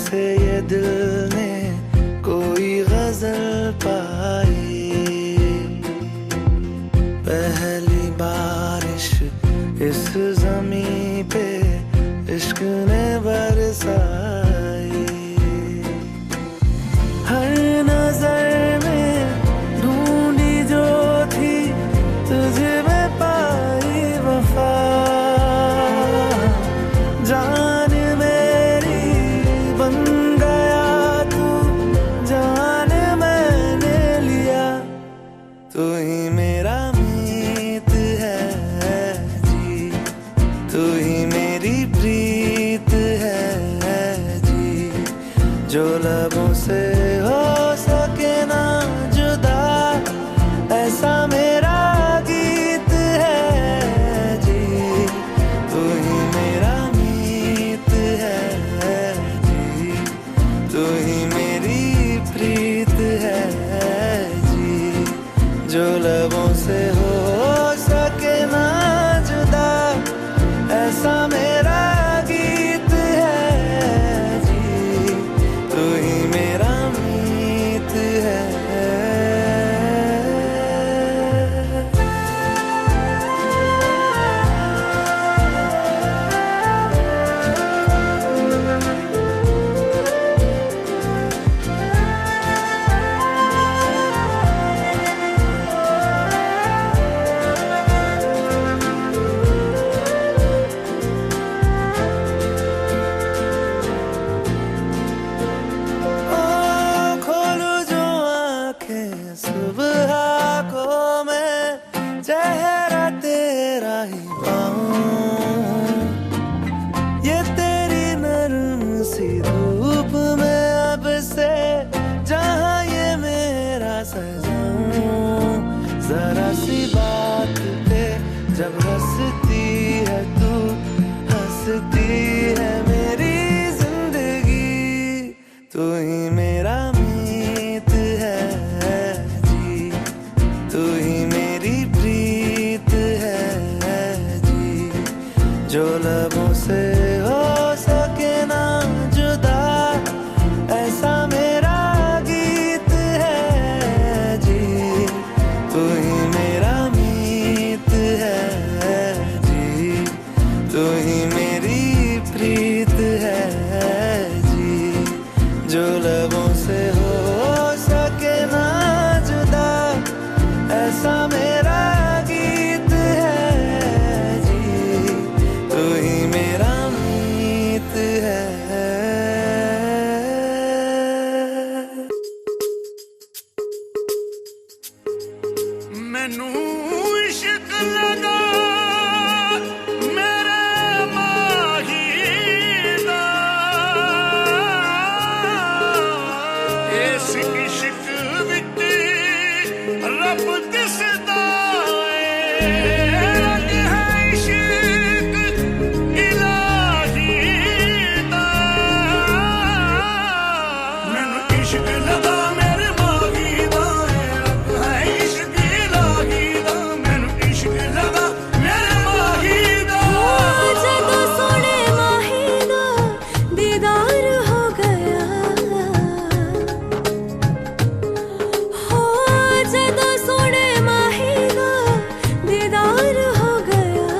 से ये दिल ने कोई गजल पाई। पहली बारिश इस ज़मीं पे इश्क ने बरसाई। हर नजर में ढूंढी जो थी तुझे में पाई वफा। जान मेरी बन गया तू, जान मैंने लिया। तू ही मेरा मीत है जी, तू ही मेरी प्रीत है जी। जो लबों से हो सके ना जुदा, ऐसा मेरा गीत है जी। तू ही मेरा मीत है जी, तू ही मेरी प्रीत है जी। जो लबों से हो सके ना जुदा, ऐसा मेरा गीत है जी। तू ही मेरा मीत है। खोलू जो आंखें सुबह को मैं चेहरा तेरा ही पाऊं। ये तेरी नरम सी धूप में अब से जहां ये मेरा सजाऊं। जरा सी बात पे जब हंसती है तू, हंसती है मेरी जिंदगी। तू ही मेरा मीत है जी, तू ही मेरी प्रीत है जी। जो लबों से हो सके ना जुदा, ऐसा मेरा गीत है जी। तू ही मेरा मीत है जी, तू ही मेरी प्रीत है जी। जो लबों से हो सके ना जुदा, ऐसा मेरा गीत है जी। तू ही मेरा मीत है। मैनू इश्क लगा मेरे माही दा, इस इश्क विच रब दिसदा ए। रंग है इश्क इलाही दा। मैनू इश्क लगा मेरे माही दा, रंग है इश्क इलाही दा। मैनू इश्क लगा मेरे माही दा। ਜਦੋਂ ਸੋਹਣੇ ਮਾਹੀ ਦਾ ਦੀਦਾਰ ਹੋ ਗਿਆ, ਹੋ ਜਦੋਂ ਸੋਹਣੇ ਮਾਹੀ ਦਾ ਦੀਦਾਰ ਹੋ ਗਿਆ।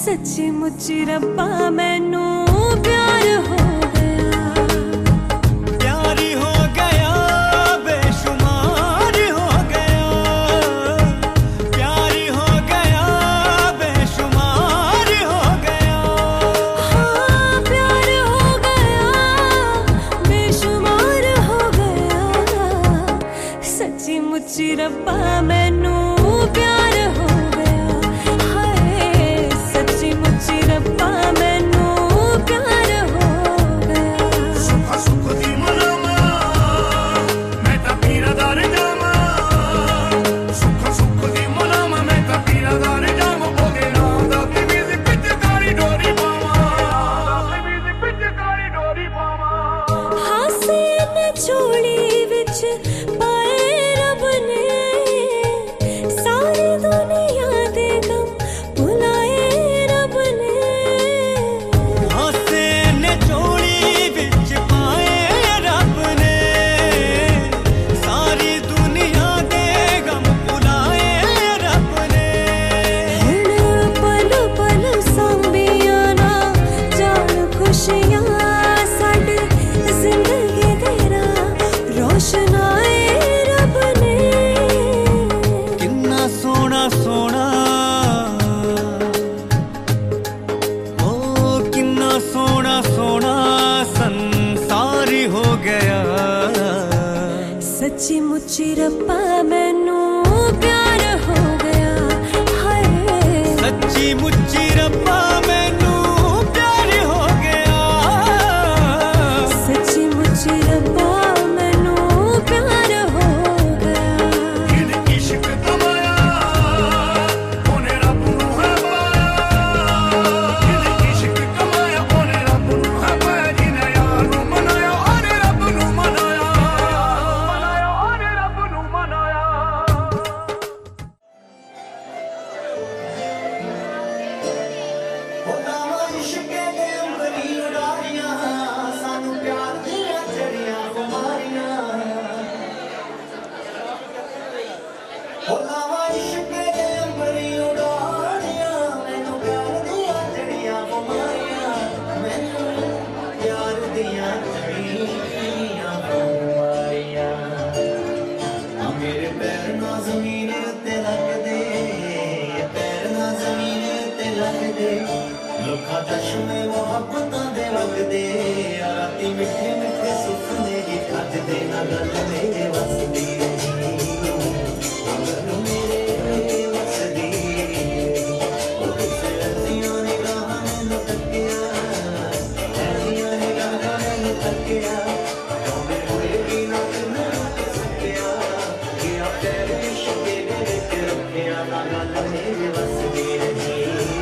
ਸੱਚੀ ਮੁੱਚੀ ਰੱਬਾ ਮੈਨੂੰ ਪਿਆਰ ਹੋ ਗਿਆ। प्यारी हो गया, बेशुमार हो गया। प्यारी हो गया, बेशुमार हो गया। हाँ प्यार हो गया, बेशुमार हो गया। सच्ची मुच्ची रब्बा मैनू प्यार हो गया। हाय सच्ची मुच्ची रब्बा मैनू प्यार हो गया। सुख सुख दी मनामा मैं तां पीरादार जावां। सुख सुख दी मनामा मैं तां पीरादार जावां। ओदे नाम दा तेरी विच कारी डोरी पावां। तेरी विच कारी डोरी पावां। हासे ने झोली विच पाए रब ने, सारी दुनिया दे गम भुलाए रब ने। हासे ने चोली विच सच्ची मुच्ची रब्बा मैनू प्यार हो गया हाय सच्ची मुच्ची रब्बा मैनू प्यार हो गया सच्ची मुच्ची रब्बा मैनू प्यार हो गया ਜਿਹਨੇ ਇਸ਼ਕ ਕਮਾਇਆ ਉਹਨੇ ਰੱਬ ਨੂੰ ਹੈ ਪਾਇਆ ਜਿਹਨੇ ਇਸ਼ਕ ਕਮਾਇਆ ਉਹਨੇ ਰੱਬ ਨੂੰ ਹੈ ਪਾਇਆ ਜਿਹਨੇ ਯਾਰ ਨੂੰ ਮਨਾਇਆ ਉਹਨੇ ਰੱਬ ਨੂੰ ਮਨਾਇਆ ਉਹਨੇ ਰੱਬ ਨੂੰ ਮਨਾਇਆ ਮੇਰੇ ਪੈਰ ਨਾ ਜ਼ਮੀਨ ਉੱਤੇ ਲੱਗਦੇ ਪੈਰ ਨਾ ਜ਼ਮੀਨ ਉੱਤੇ ਲੱਗਦੇ ਲੋਕਾਂ ਚਸ਼ਮੇ ਮੁਹੱਬਤਾਂ ਦੇ ਵਗਦੇ ਰਾਤੀ ਮਿੱਠੇ ਮਿੱਠੇ ਸੁਪਨੇ ਹੀ ਖੱਜਦੇ ਨਾ ਗੱਲ ਮੇਰੇ ਵਸਦੀ ਗੱਲ ਮੇਰੇ ਵਸਦੀ ਉਹ ਕਿਸੇ ਰਸੀਆਂ ਨੇ ਗਾਹਾਂ ਮੈਨੂੰ ਤੱਕਿਆ ਐਸੀਆਂ ਨੇ ਗਾਹਾਂ ਮੈਨੂੰ ਤੱਕਿਆ ਕੌਣੇ ਹੋਏ ਵੀ ਨਾ ਤੈਨੂੰ ਸੱਕਿਆ ਕਿ ਆ ਤੇਰੇ ਇਸ਼ਕੇ ਦੇ ਵਿੱਚ ਰੱਖਿਆ ਨਾ ਗੱਲ ਮੇਰੇ ਵਸਦੀ ਰਹੀ ਨਾ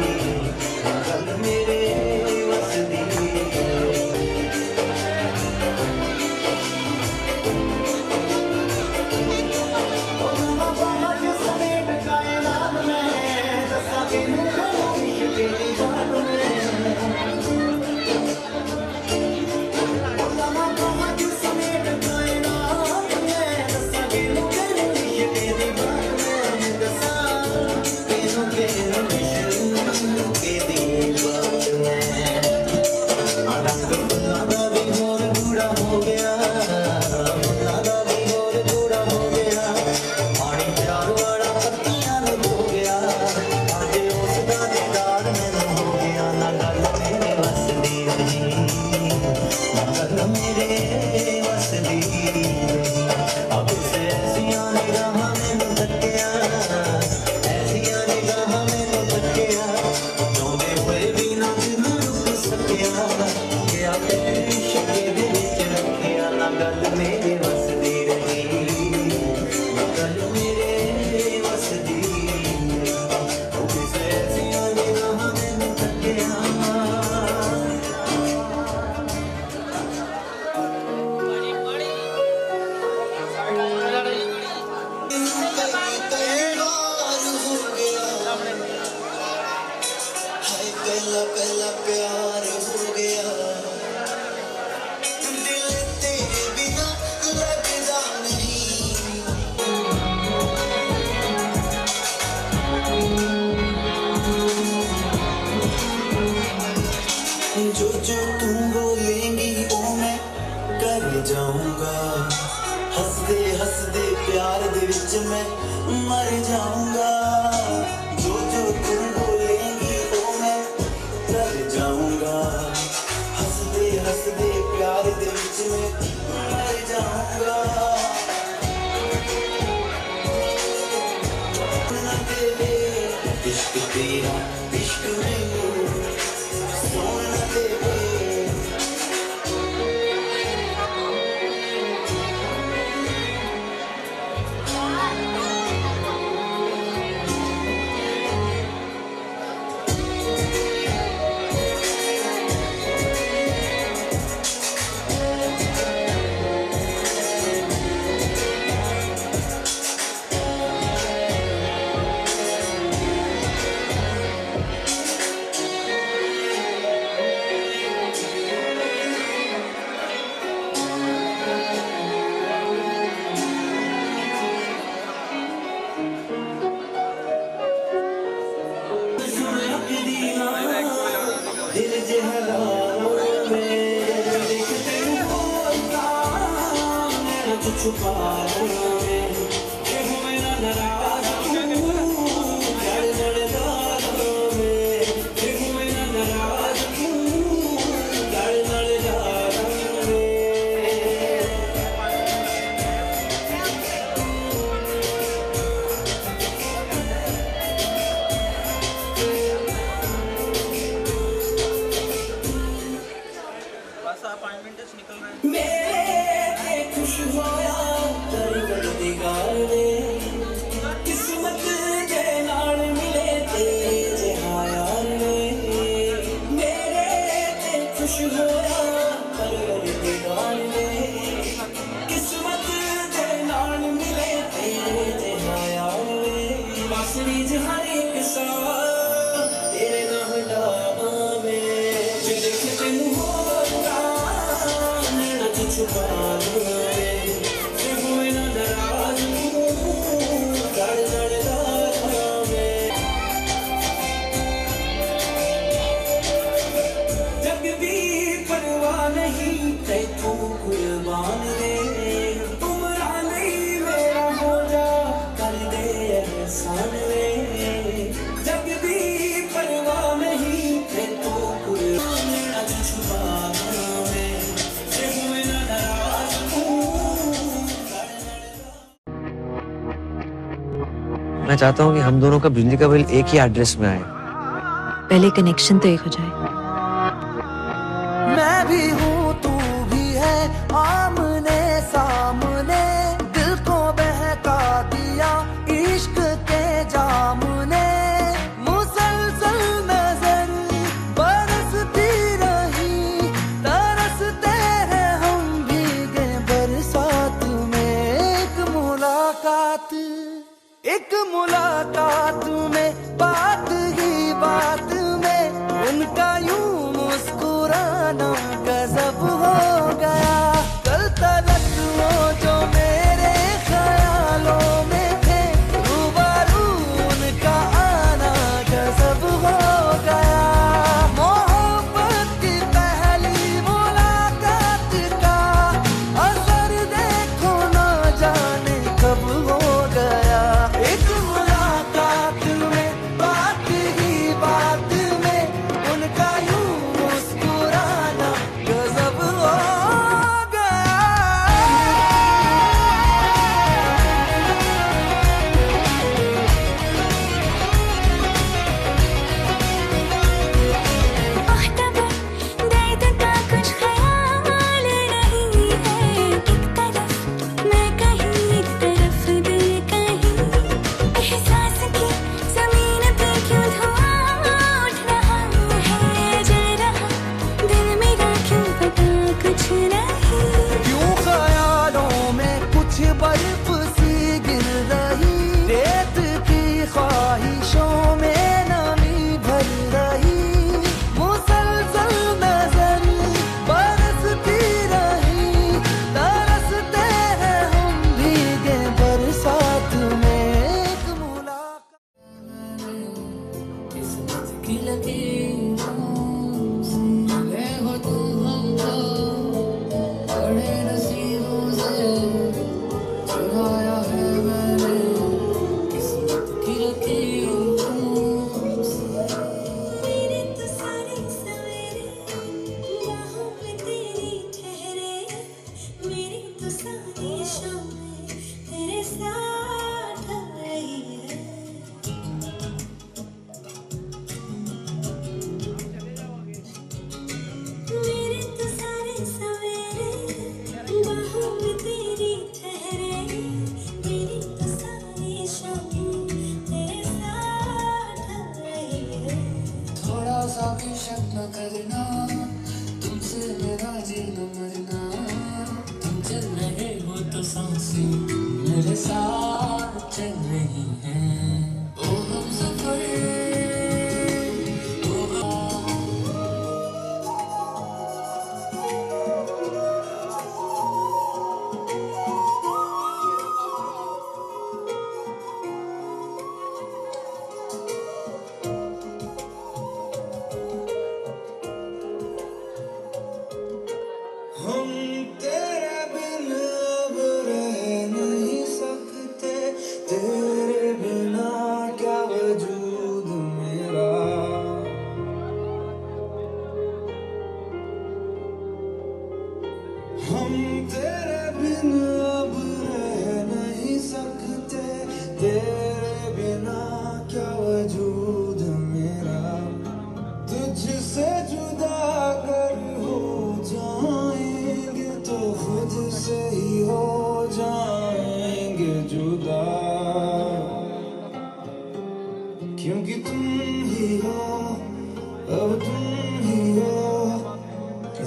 ਗੱਲ ਮੇਰੇ ਵਸਦੀ पहला पहला प्यार हो गया दिल तेरे बिना लगता नहीं जो जो तू बोलेंगी वो मैं कर जाऊंगा हंसदे हंसदे प्यार दे विच मैं मर जाऊंगा जो जो तू बोलेंगी वो मैं कर जाऊंगा हंसदे हंसदे प्यार दे विच मैं मर जाऊंगा ना तेरे इश्क तेरा इश्क मैनू सोना तेरे खुश होया परवरदिगार ने किस्मत दे नाल मिले तेरे जिहा यार ने मेरे ते खुश होया परवरदिगार ने किस्मत दे नाल मिले तेरे जिहा यार ने बांसुरी च हर एक सा तेरे ना हटावा मैं जे देख तैनू होता नैना तू छुपा ते होए ना नाराज गड़ गड़दा मैं जग भी परवाह नहीं तैथू कुर्बान रे उमरा नहीं मेरा हो जा कर दे एहसान रे जग भी परवाह नहीं तैथू कुर्बान अज छुपा मैं ते हुए ना नाराज मैं चाहता हूँ कि हम दोनों का बिजली का बिल एक ही एड्रेस में आए। पहले कनेक्शन तो एक हो जाए। मैं भी हूँ तू भी है आमने सामने दिल को बहका दिया इश्क के जाम ने मुसलसल नजर बरसती रही तरसते हैं हम भीगे बरसात में एक मुलाकात में बात ही बात में उनका यूं मुस्कुराना गजब हो गया कल तलक वो जो मेरे ख्यालों में थे रूबरू उनका आना गजब हो गया मोहब्बत की पहली मुलाकात का असर देखो ना जाने कब हो गया एक मुलाकात में बात ही बात में उनका यूं मुस्कुराना गजब हो अख्तर दर्द का कुछ ख्याल नहीं है एक तरफ मैं कहीं एक तरफ दिल कहीं एहसास की जमीन पे क्यों धुआं उठ रहा है जल रहा दिल मेरा क्यों पता कुछ नहीं क्यों ख्यालों में कुछ बर्फ सी गिर रही रेत की ख्वाहिशों में नमी भर रही मुसलसल नजर बरसती रही तरसते हैं हम भीगे बरसात में एक मुलाकात किस्मत की लकीरों से मिले हो तुम हमको बड़े नसीबों से चुराया है मैंने किस्मत की लकीरों से मेरे तो सारे सवेरे बाहों में तेरी ठहरे मेरी तो सारी शामें तेरे साथ रही है मेरे तो सारे सवेरे बाहों में तेरी ठहरे मेरी तो सारी शामें तेरे साथ रही है थोड़ा सा भी शक न करना तुमसे मेरा जीना मरना तुम चल रहे हो तो सांसें मेरे साथ चल रही हैं ओ हम सफर ओ हम तेरे बिन अब रह नहीं सकते तुम ही हो, अब तुम ही हो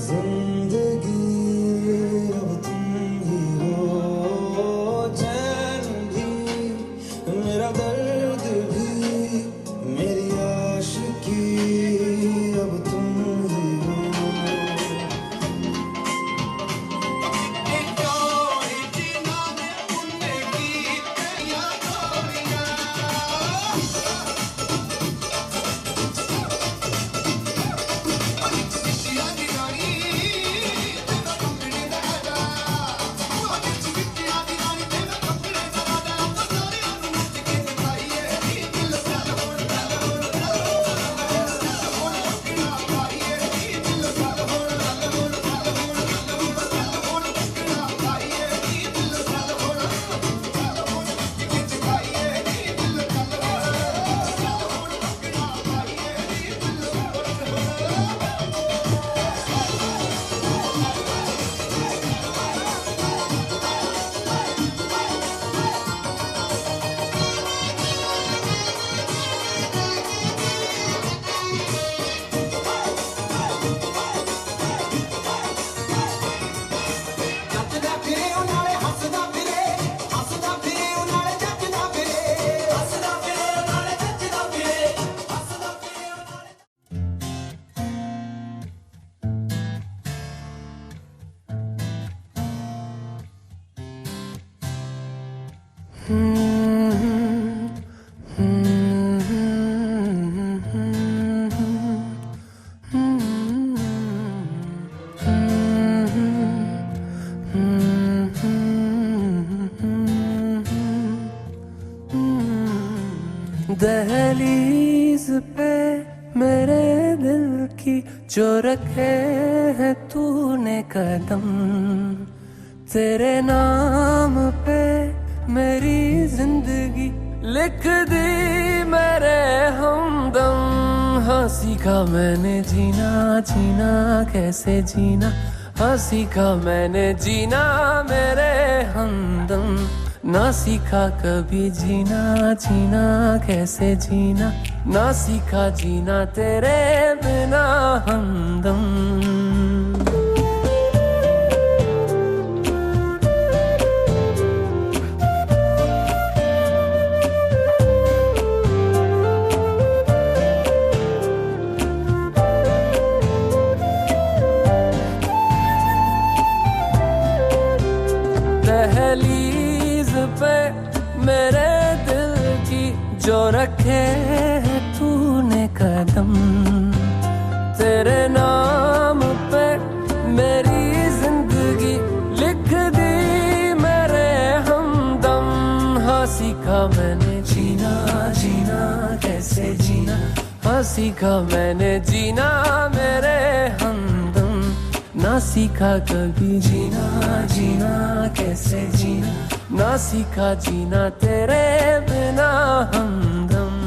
जिंदगी, अब तुम ही हो चैन भी, मेरा दर्द भी, मेरी आशिकी, अब तुम ही हो। दहलीज पे मेरे दिल की जो रखे है तूने कदम, तेरे नाम पे मेरी जिंदगी लिख दी मेरे हमदम। हाँ सीखा मैंने जीना, जीना कैसे जीना, हाँ सीखा मैंने जीना मेरे हमदम। ना सीखा कभी जीना, जीना कैसे जीना, ना सीखा जीना तेरे बिना हमदम। दहलीज पे मेरे दिल की जो रखे है तूने कदम, तेरे नाम पे मेरी जिंदगी लिख दी मेरे हमदम। हाँ सीखा मैंने जीना, जीना कैसे जीना, हाँ सीखा मैंने जीना मेरे हमदम। ना सीखा कभी जीना, जीना कैसे जीना, ना सीखा जीना तेरे बिना हमदम।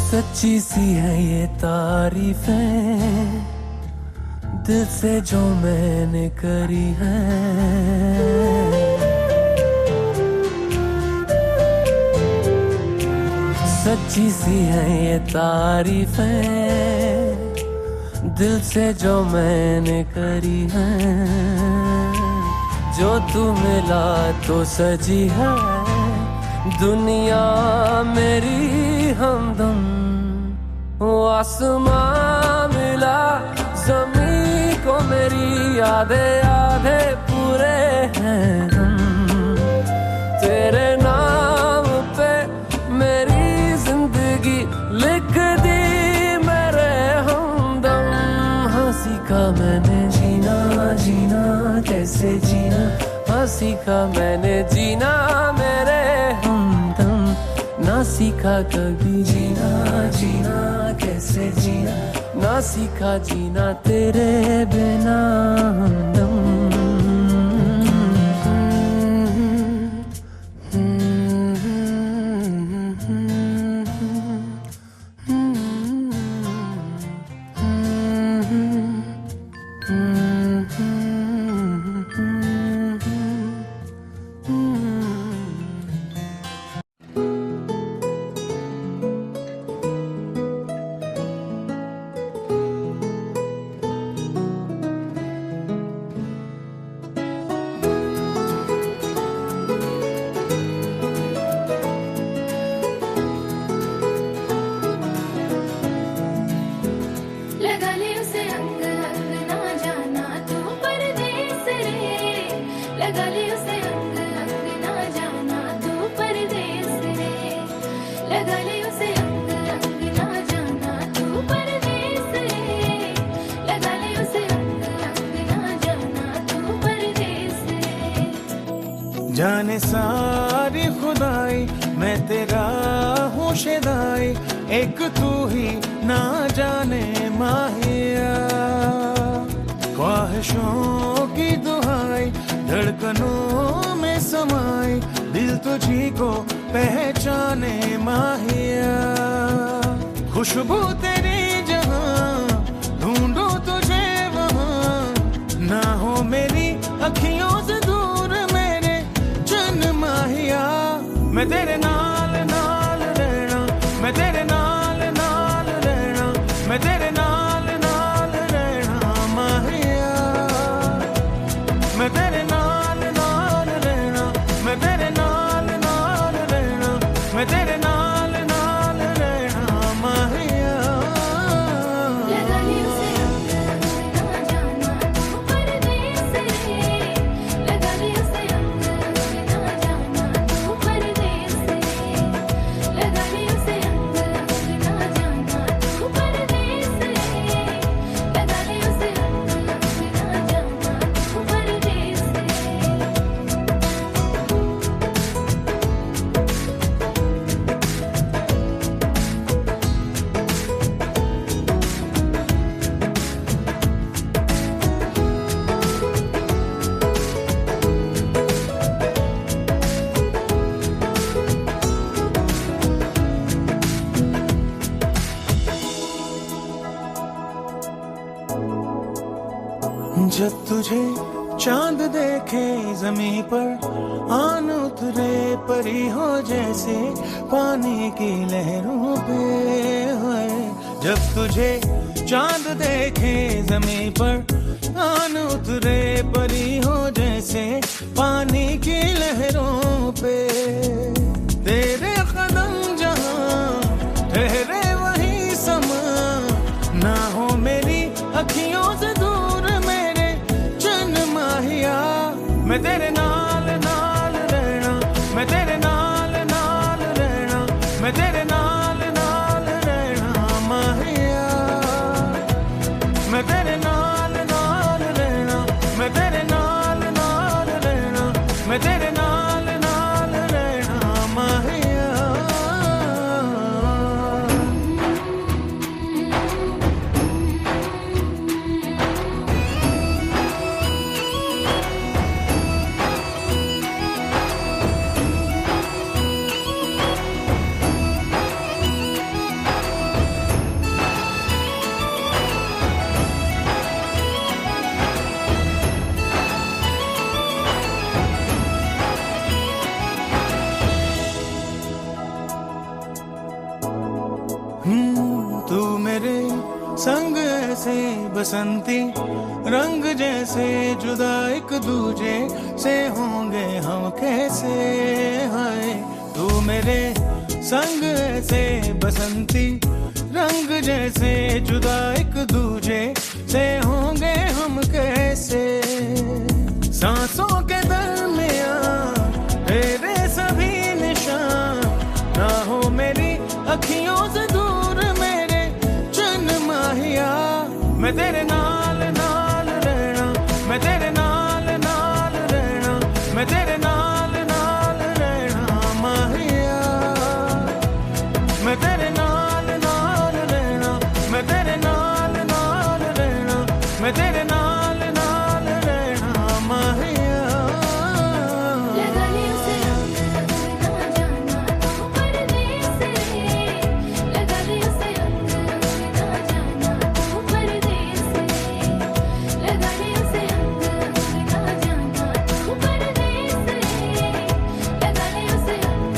सच्ची सी है ये तारीफें दिल से जो मैंने करी है, सच्ची सी है ये तारीफें दिल से जो मैंने करी है। जो तू मिला तो सजी है दुनिया मेरी हमदम। वो आसमां मिला ज़मीं को मेरी यादें आधे पूरे हैं हम। तेरे नाम पे मेरी जिंदगी लिख दी मेरे हमदम। हाँ सीखा मैंने जीना, जीना कैसे जीना, हाँ सीखा मैंने जीना मेरे हमदम। ना सीखा कभी जीना, जीना कैसे जीना, ना सीखा जीना तेरे बिना हमदम। जाने सारी खुदाई मैं तेरा हूँ शिदाई, एक तू ही ना जाने माहिया। ख्वाहिशों की दुहाई धड़कनों में समाई, दिल तुझी को पहचाने माहिया। खुशबू तेरी जहां ढूंढूं तुझे वहां, ना हो मेरी अखियों से दूर मेरे जन माहिया। मैं तेरे नाल नाल रहना, मैं तेरे नाल नाल रहना, मैं तेरे नाल नाल रहना माहिया। मैं तेरे नाल नाल रहना, मैं तेरे नाल नाल रहना, मैं तेरे नाल नाल रहना माहिया। लगा ली उसे अंग ना जाना तू परदेस रे, लगा ली उसे अंग ना जाना तू परदेस रे, लगा ली उसे अंग ना जाना तू परदेस रे, लगा ली उसे अंग ना जाना तू परदेस रे। जब तुझे चांद देखे जमीन पर, आन उतरे परी हो जैसे पानी की लहरों पे है। जब तुझे चांद देखे जमीन पर, आन उतरे परी हो जैसे पानी की लहरों पे। तेरे कदम जहां ठहरे वही समा, ना हो मेरी अखियों से दूर मेरे जन माहिया। मैं तेरे नाल नाल रहना, मैं तेरे नाल नाल रहना, मैं तेरे नाल नाल रहना माहिया। मैं तेरे नाल नाल रहना, मैं तेरे नाल नाल रहना, मैं तेरे नाल नाल रहना माहिया। तू मेरे संग ऐसे बसंती रंग जैसे, जुदा एक दूजे से होंगे हम कैसे हैं। तू मेरे संग ऐसे बसंती रंग जैसे, जुदा एक दूजे से होंगे हम कैसे। सांसों के दरमियां तेरे सभी निशान, ना हो मेरी अखियों से दूर मेरे जन माहिया। मैं तेरे नाल नाल रहना, मैं तेरे नाल नाल रहना, मैं तेरे नाल नाल रहना माहिया। मैं तेरे नाल नाल रहना, मैं तेरे नाल नाल रहना, मैं तेरे नाल नाल रहना माहिया। लगा ली उसे अंग ना जाना तू परदेस रे, लगा ली उसे अंग ना जाना तू परदेस रे, लगा ली उसे अंग ना जाना तू परदेस रे, लगा ली उसे अंग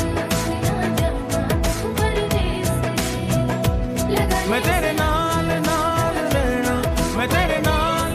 ना जाना तू परदेस रे, लगा ली मैं तेरे नाल नाल रहना, मैं तेरे नाल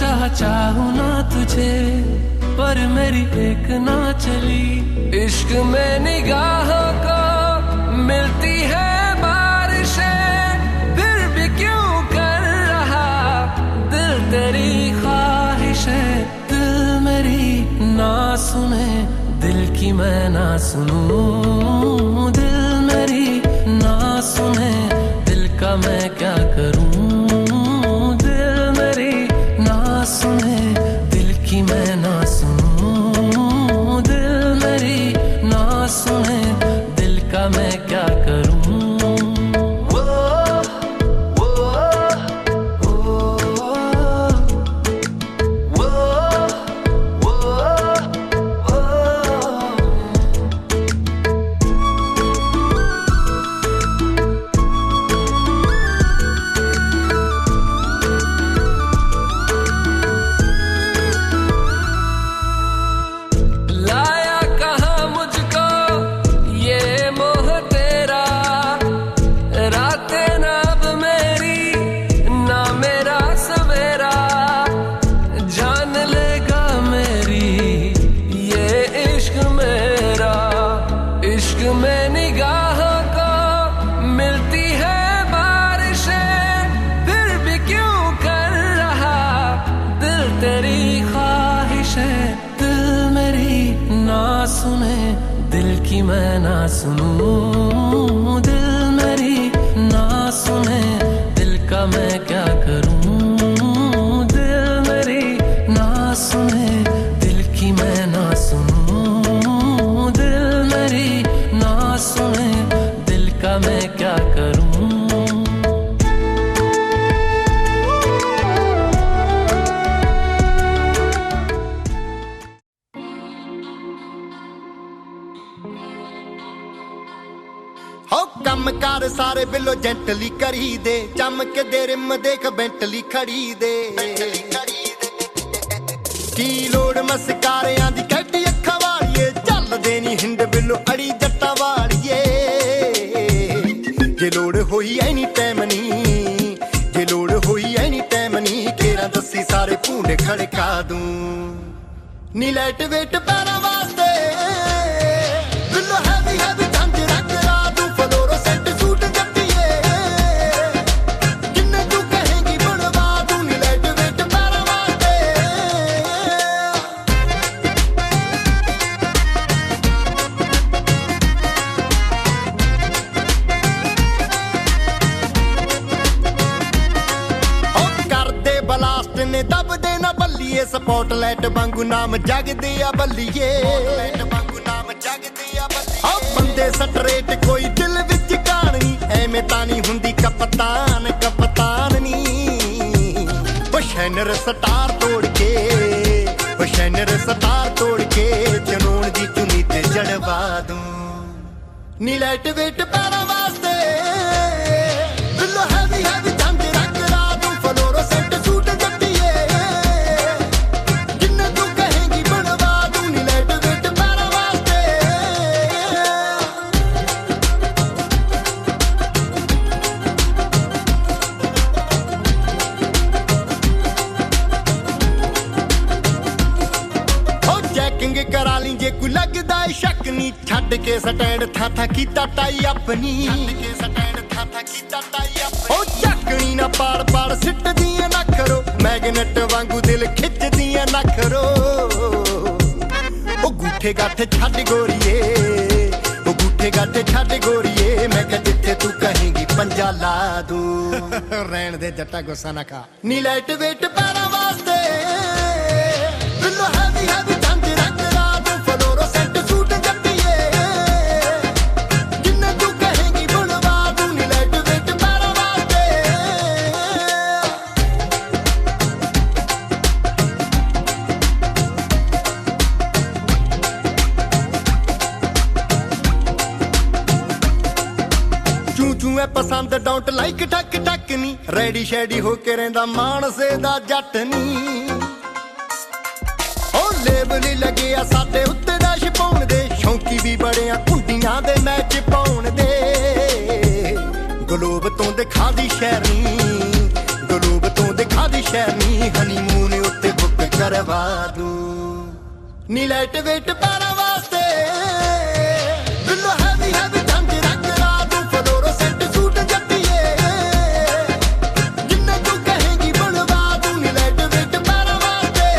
चाहूं ना तुझे पर मेरी एक ना चली। इश्क में निगाहों को मिलती है बारिशें, फिर भी क्यों कर रहा दिल तेरी ख्वाहिशें। दिल मेरी ना सुने दिल की मैं ना सुनूं, दिल मेरी ना सुने दिल का मैं क्या करूं। दिल मेरी ना सुने दिल की मैं ना सुनूं, दिल मेरी ना सुने दिल का मैं क्या करूं। मैं ना सुनूं, दिल मेरी ना सुने दिल का मैं क्या करूं। दिल मेरी ना सुने दिल की मैं ना सुनूं, दिल मेरी ना सुने दिल का मैं क्या करूं। ਕੰਮ ਕਾਰ ਸਾਰੇ ਬਿੱਲੋ ਜੈਂਟਲੀ ਕਰੀ ਦੇ, ਚਮਕਦੇ ਰਿਮ ਦੇਖ ਬੈਂਟਲੀ ਖੜੀ ਦੇ। ਕੀ ਲੋੜ ਮਸਕਾਰਿਆਂ ਦੀ ਕੈਟੀ ਅੱਖਾਂ ਵਾਲੀਏ, ਚੱਲਦੇ ਨੀ ਹਿੰਡ ਬਿੱਲੋ ਅੜੀ ਜੱਟਾਂ ਵਾਲੀਏ। ਜੇ ਲੋੜ ਹੋਈ ਐਨੀ ਟਾਈਮ ਨੀ, ਜੇ ਲੋੜ ਹੋਈ ਐਨੀ ਟਾਈਮ ਨੀ, ਕੇਰਾਂ ਦੱਸੀ ਸਾਰੇ ਭੂੰਡ ਖੜਕਾ ਦੂੰ ਨੀ। ਲਾਈਟ ਵੇਟ ਪੈਰਾਂ ਵਾਸਤੇ ਬਿੱਲੋ ਹੈਵੀ ਹੈਵੀ ਸਪੋਟਲਾਈਟ ਵਾਂਗੂ ਨਾਮ ਜਗਦੇ ਆ ਬੱਲੀਏ। ਆ ਬੰਦੇ ਸਟਰੇਟ ਕੋਈ ਦਿਲ ਵਿੱਚ ਕਹਾਣੀ, ਐਵੇਂ ਤਾਂ ਨਹੀਂ ਹੁੰਦੀ ਕਪਤਾਨ ਕਪਤਾਨ ਨੀ। ਸ਼ੈਨਰ ਸਟਾਰ ਤੋੜ ਕੇ, ਸ਼ੈਨਰ ਸਟਾਰ ਤੋੜ ਕੇ, ਜਨੂਨ ਦੀ ਚੁੰਨੀ ਤੇ ਜੜਵਾ ਦੂੰ ਨੀ। ਲਾਈਟ ਵੇਟ ਪੈਰਾਂ ਵਾਸਤੇ ਬਿੱਲੋ ਹੈਵੀ ਹੈਵੀ ਜੰਜ ਰੱਖ ਰਾ ਦੂੰ। ਫਲੋਰੋਸੈਂਟ ਸੂਟ ਜੱਟੀਏ, ਜਿੰਨੇ ਤੂੰ ਕਹੇਂਗੀ ਬਣਵਾ ਦੂੰ ਨੀ। ਲਾਈਟ ਵੇਟ ਪੈਰਾਂ ਵਾਸਤੇ ਕਰਾ ਲਈ ਜੇ ਕੋਈ ਲੱਗਦਾ ਸ਼ੱਕ ਨੀ। ਛੱਡ ਕੇ ਸਟੈਂਡ ਥਾਂ ਥਾਂ ਕੀਤਾ ਟਾਈ ਆਪਣੀ, ਛੱਡ ਕੇ ਸਟੈਂਡ ਥਾਂ ਥਾਂ ਕੀਤਾ ਟਾਈ ਆਪਣੀ। ਉਹ ਚੱਕਣੀ ਨਾ ਪਾੜ ਪਾੜ ਸਿੱਟਦੀਆਂ ਨਾ ਕਰੋ, ਮੈਗਨੇਟ ਵਾਂਗੂ ਦਿਲ ਖਿੱਚਦੀਆਂ ਨਾ ਕਰੋ। ਉਹ ਗੂਠੇ ਗੱਠ ਛੱਡ ਗੋਰੀਏ, ਉਹ ਗੂਠੇ ਗੱਠ ਛੱਡ ਗੋਰੀਏ। ਮੈਂ ਕਿਹਾ ਜਿੱਥੇ ਤੂੰ ਕਹੇਂਗੀ ਪੰਜਾ ਲਾ ਦੂੰ। ਰਹਿਣ ਦੇ ਜੱਟਾ ਗੁੱਸਾ ਨਾ ਖਾ ਨੀ। ਲਾਈਟ ਵੇਟ ਪੈਰਾਂ ਵਾਸਤੇ ਬਿੱਲੋ ਹੈਵੀ ਹੈਵੀ ਪਸੰਦ ਡੋਂਟ ਲਾਈਕ ਟੱਕ ਟੱਕ ਨੀ। ਰੈਡੀ ਸ਼ੈਡੀ ਹੋ ਕੇ ਰਹਿੰਦਾ ਮਾਨਸੇ ਦਾ ਜੱਟ ਨੀ। ਉਹ ਲੇਬਲ ਹੀ ਲੱਗਿਆ ਸਾਡੇ ਉੱਤੇ ਡੈਸ਼ ਪਾਉਣ ਦੇ, ਸ਼ੌਂਕੀ ਵੀ ਬੜਿਆ ਕੁੰਡੀਆਂ ਦੇ ਮੈਚ ਪਾਉਣ ਦੇ। ਗਲੋਬ ਤੋਂ ਦਿਖਾ ਦੀ ਸ਼ਹਿਰ ਨੀ, ਗਲੋਬ ਤੋਂ ਦਿਖਾ ਦੀ ਸ਼ਹਿਰ ਨੀ। ਹਨੀਮੂਨ ਨੀ ਲਾਈਟ ਵੇਟ ਪੈਰਾਂ ਵਾਸਤੇ ਬਿੱਲੋ ਹੈਵੀ ਹੈਵੀ ਠੰਡ ਰੱਖ ਰਾਤ ਫਲੋਰੋਸੈਂਟ ਸੂਟ ਜੱਟੀਏ ਜਿੰਨੇ ਤੂੰ ਕਹੇਂਗੀ ਬਣਵਾ ਤੂੰ ਨੀ ਲਾਈਟ ਵੇਟ ਪੈਰਾਂ ਵਾਸਤੇ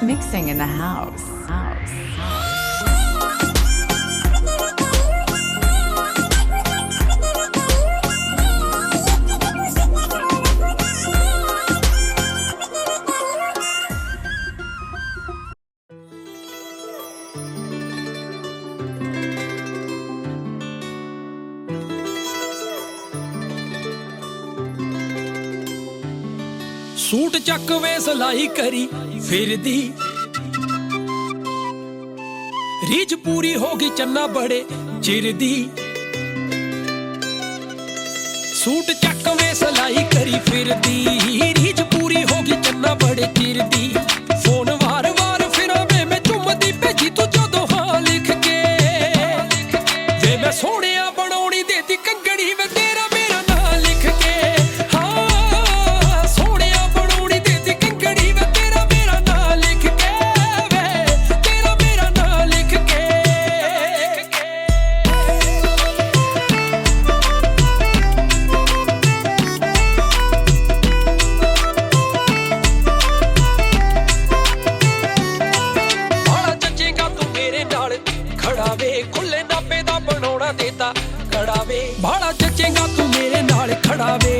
Mixing in the house. Suit चक वे सलाई करी फिरदी रीझ पूरी होगी चन्ना बड़े चिर दी सूट चक वे सलाई करी फिरदी रीझ पूरी होगी चन्ना बड़े चिर दी फोन वार वार फिरा मैं चुमदी भेजी तू जदों हां लिख के वे मैं सोहणिया बनाउणी देती कंगड़ी वे तेरा मेरा नां लिख के भाड़ा जचेगा तू मेरे नाल खड़ा वे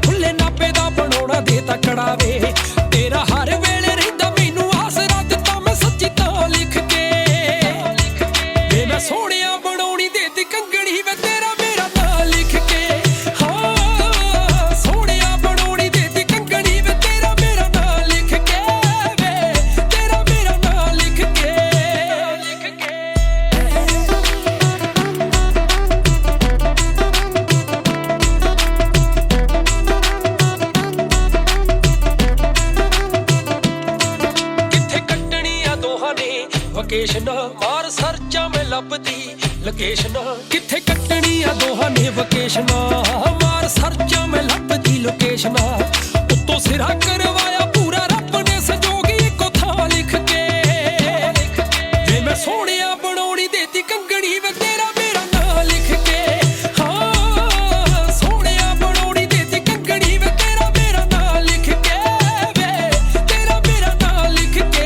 खुले नापे दा बनाउणा देता कड़ा वे तेरा हर वेले रहिंदा मैनू आसरा दित्ता मैं सच्ची तां लिख के वे मैं सोहणिया बनाउणी देती कंगड़ी वे तेरा मेरा नां लिख के हाँ सोहणिया बनाउणी देती कंगड़ी वे तेरा मेरा नां लिख के वे तेरा मेरा नां लिख के वकेशन मार सर्चा में लभदी लोकेशन किथे कट्टनी आ दोहां ने वकेशन मार सर्चा में लभदी लोकेशन उत्तों सिरा करवाया पूरा रब ने संजोगी इको थां लिख के वे मैं सोहणिया बनाउणी देती कंगड़ी वे तेरा मेरा नां लिख के हाँ सोहणिया बनाउणी देती कंगड़ी वे तेरा मेरा नां लिख के वे तेरा मेरा नां लिख के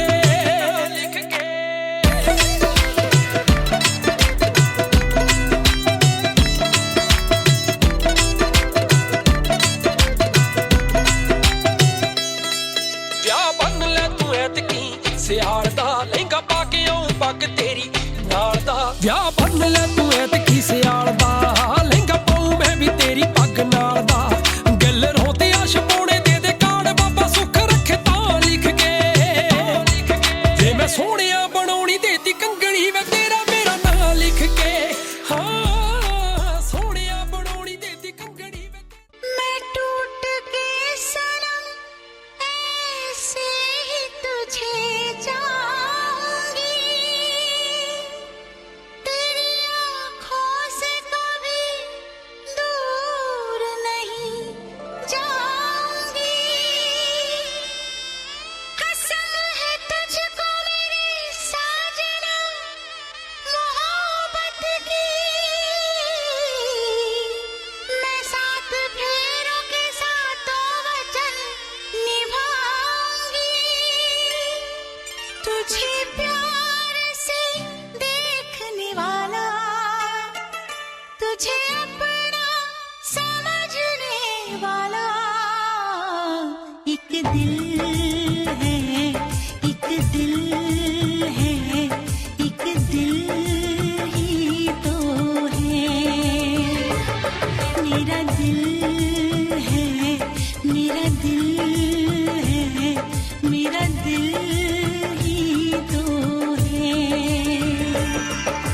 सियाल दा लहंगा पाके आऊं पग तेरी नाल दा विआह बन ले तू ऐतकी सियाल दा लहंगा पाऊं मैं भी तेरी पग नाल दा गल रोते आश पौने दे काड़ बाबा सुख रखे तां लिख के जे मैं सोहणिया बनाउणी देती कंगड़ी वे तेरा मेरा नां लिख के हाँ सोहणिया बनाउणी देती कंगड़ी वे मैं टूट के सनम ऐसे ही तुझे जाऊंगी तेरी आँखों से कभी दूर नहीं जाऊंगी कसम है तुझको मेरी साजना मोहब्बत की मैं सात फेरों के सातों वचन निभाऊंगी तुझे प्यार से देखने वाला तुझे अपना समझने वाला एक दिल है एक दिल है एक दिल ही तो है मेरा दिल है मेरा दिल है मेरा दिल ही तो है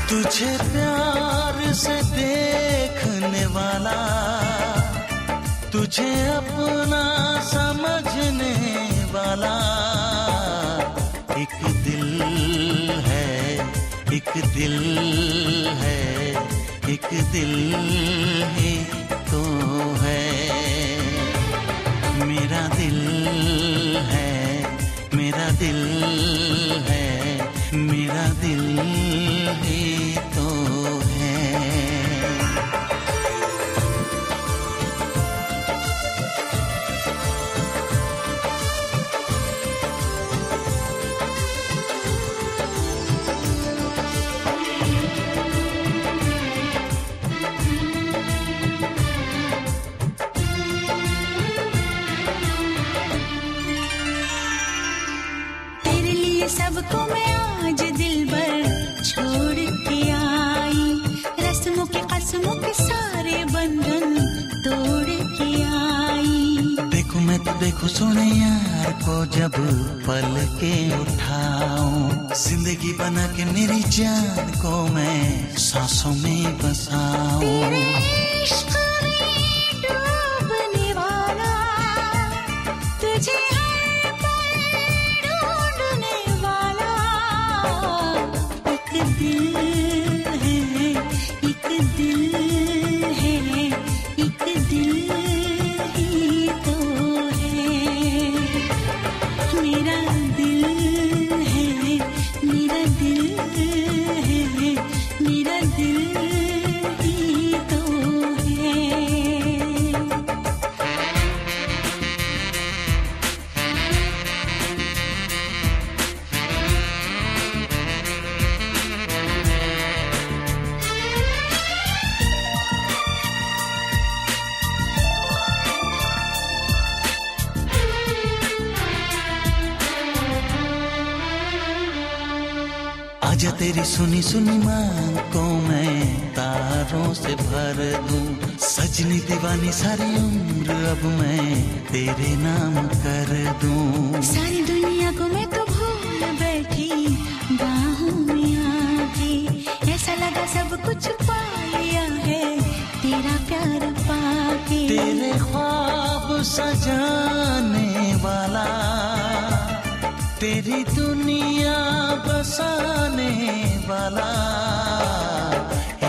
तुझे प्यार से देखने वाला तुझे अपना समझने वाला एक दिल है एक दिल है एक दिल ही तो है मेरा दिल है मेरा दिल है, मेरा दिल ही तो है। तेरे लिए सबको मैं आज दिल भर छोड़ के आई, रस्मों के कसमों के सारे बंधन तोड़ के आई। देखो मैं तो देखो सोने यार को जब पल के उठाऊं, जिंदगी बना के मेरी जान को मैं सांसों में बसाऊं। तेरे इश्क में डूबने वाला, तुझे हर पल ढूंढने वाला एक दिल है, एक दिल है, एक दिल ही तो है। मेरा दिल है, मेरा दिल है, मेरा दिल ही तो है। आजा तेरी सुनी सुनी मांग को मैं तारों से भर दूं, सजनी दीवानी सारी उम्र अब मैं तेरे नाम कर दूं। सारी दुनिया को मैं तो भूल बैठी बाहों में आके, ऐसा लगा सब कुछ पा लिया है तेरा प्यार पाके। तेरे ख्वाब सजाने वाला, तेरी दुनिया बसाने वाला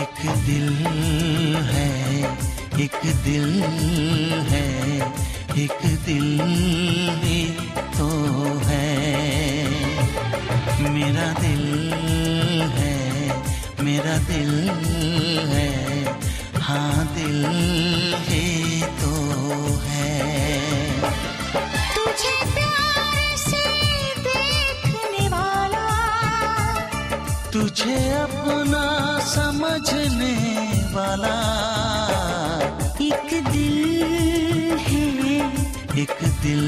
एक दिल है, एक दिल है, एक दिल ही तो है। मेरा दिल है, मेरा दिल है, हाँ दिल ही तो है। तुझे प्यार से देखने वाला, तुझे अपना समझने वाला एक दिल है, एक दिल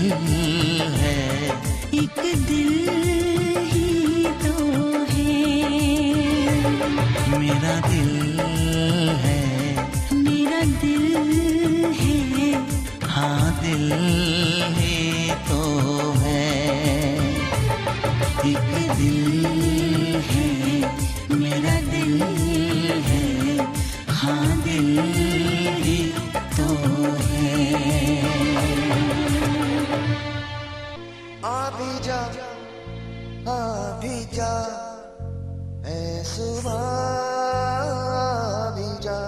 है, एक दिल ही तो है। मेरा दिल है, मेरा दिल है, हाँ दिल ही तो है। एक दिल है, मेरा दिल है, हाँ दिल ही तो है। आ भी जा, आ भी जा, ऐ सुबह आ भी जा,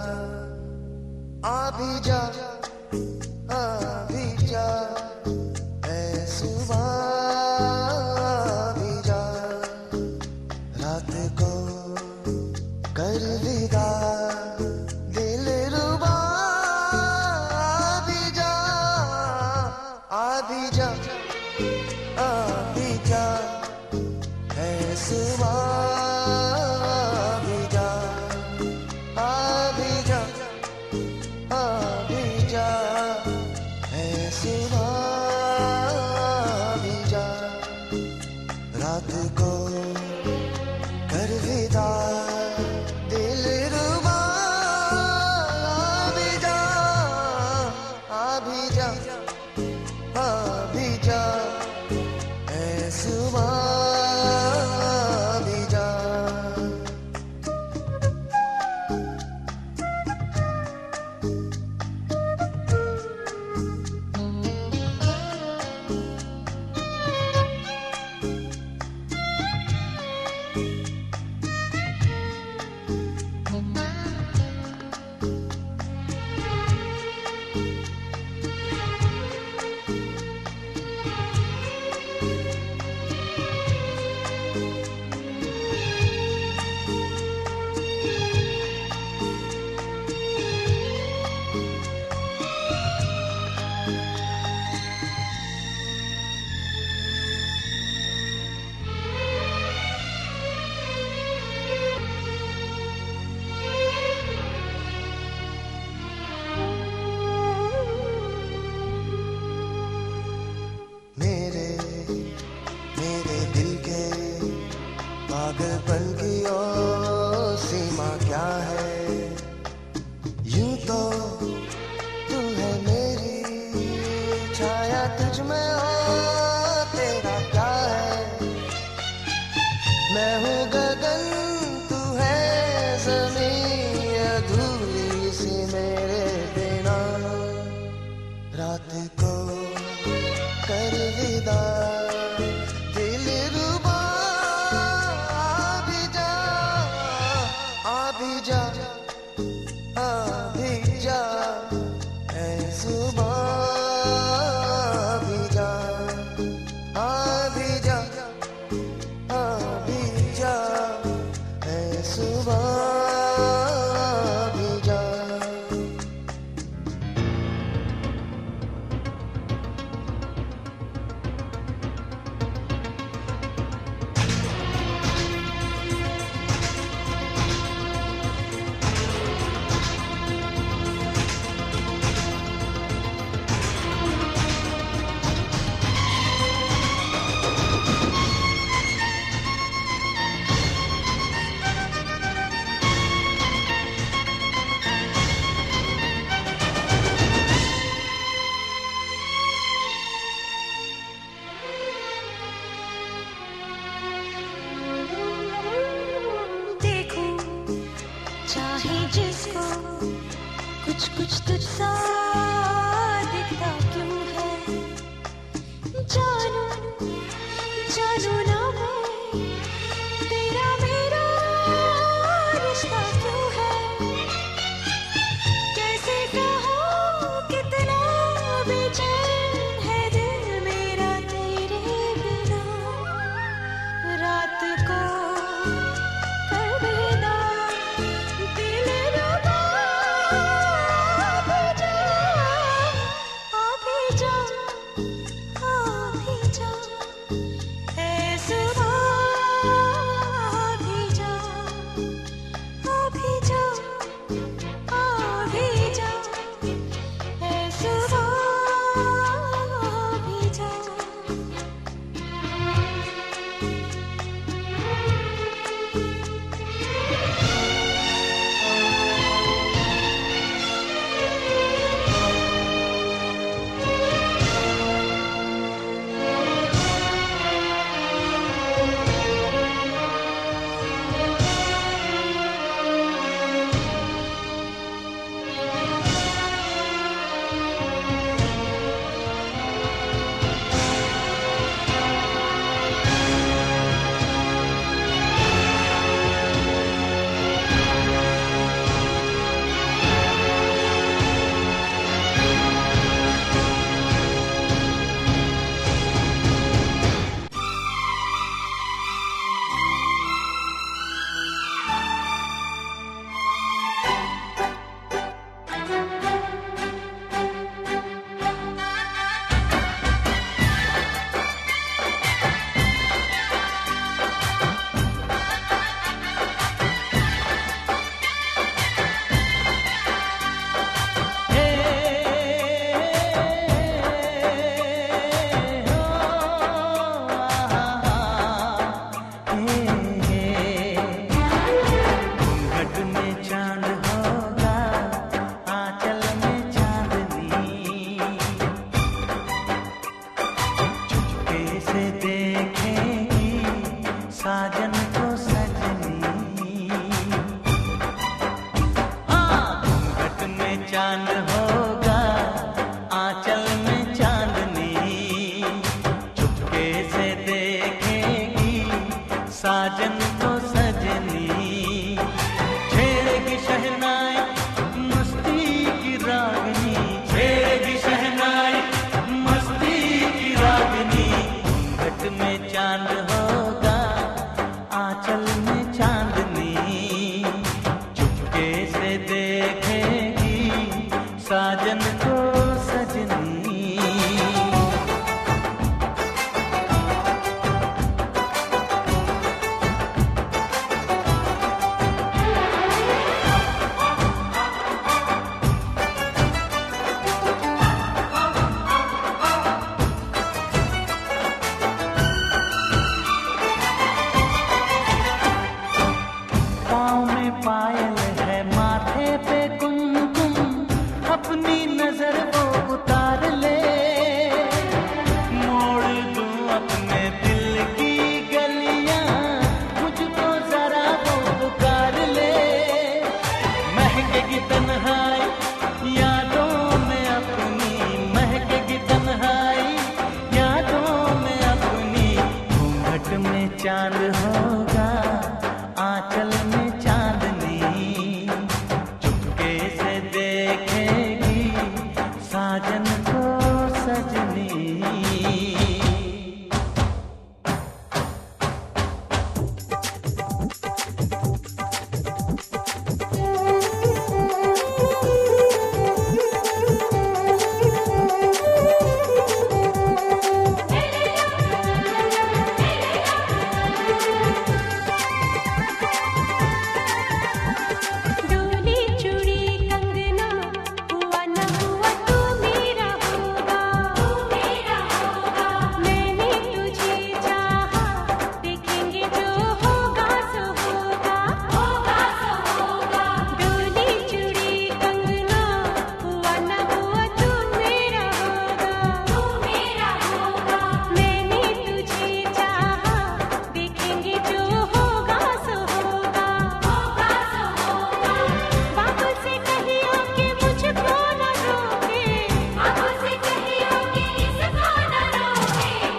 आ भी जा, आ भी जा, ऐ सुबह आ भी जा, रात को कर विदा दिल रुबा। आ भी जा, आ भी जा, आ भी जा, ऐ सुबह आ भी जा, आ भी जा, आ भी जा, ऐ सुबह आ भी जा, रात को कर विदा दिल रुबा। आ भी जा, आ भी जा, आ भी जा, ऐ सुबह आ भी जा। पागलपन की ओ सीमा क्या है, यूं तो तू है मेरी छाया, तुझ में हो तेरा क्या है। मैं हूँ गगन तू है ज़मीं, अधूरी सी मेरे बिना। रात को कर विदा दिलरुबा, आ भी जा, आ भी जा, आ भी जा, ऐ सुबह आ भी जा, आ भी जा, आ भी जा, ऐ सुबह आ भी जा। देखो चाहे जिसको कुछ कुछ तुझसा दिखता क्यों है, जानू जानू ना मैं तेरा मेरा रिश्ता क्यों है। कैसे कहूँ कितना बेचैन है दिल मेरा तेरे बिना। रात को कर विदा दिलरुबा, आ भी जा, आ भी जा, ऐ सुबह आ भी जा, आ भी जा, आ भी जा, ऐ सुबह आ भी जा। घूंघट में चांद होगा, आंचल में चांदनी, चुपके से देखेगी साजन को सजनी। घूंघट में चांद होगा, आंचल में चांदनी, चुपके से देखेगी साजन को सजनी। छेड़ेगी शहनाई मस्ती की रागनी, छेड़ेगी शहनाई मस्ती की रागनी। घूंघट में चांद होगा, आंचल में चांदनी, चुपके से देखेगी साजन को सजनी। चांद होगा आंचल में चांदनी चुपके से देखेगी साजन को सजनी डोली चूड़ी कंगना हुआ न हुआ तू मेरा होगा मैंने तुझे चाहा देखेंगे जो होगा सो होगा डोली चूड़ी कंगना हुआ न हुआ तू मेरा होगा मैंने तुझे चाहा देखेंगे जो होगा सो होगा बाबू से कहियो कि मुझको न रोके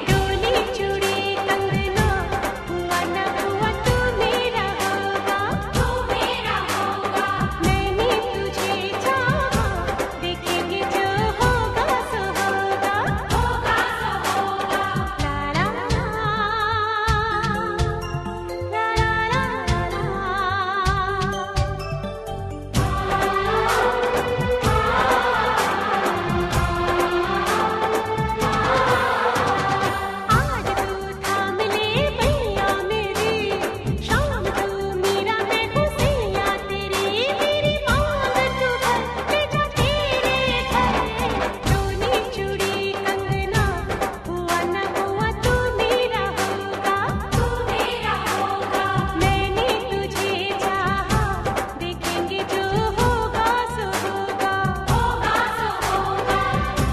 डोली चूड़ी कंगना हुआ न हुआ तू मेरा होगा मैंने तुझे चाहा देखेंगे जो होगा सो होगा ला ला आज तू थाम ले भैया मेरी शाम तू मेरा मैं हूँ सैया तेरी मेरी मांग तू भर ले जा तेरे घर डोली चूड़ी कंगना हुआ न हुआ तू मेरा होगा मैंने तुझे चाहा देखेंगे जो होगा सो होगा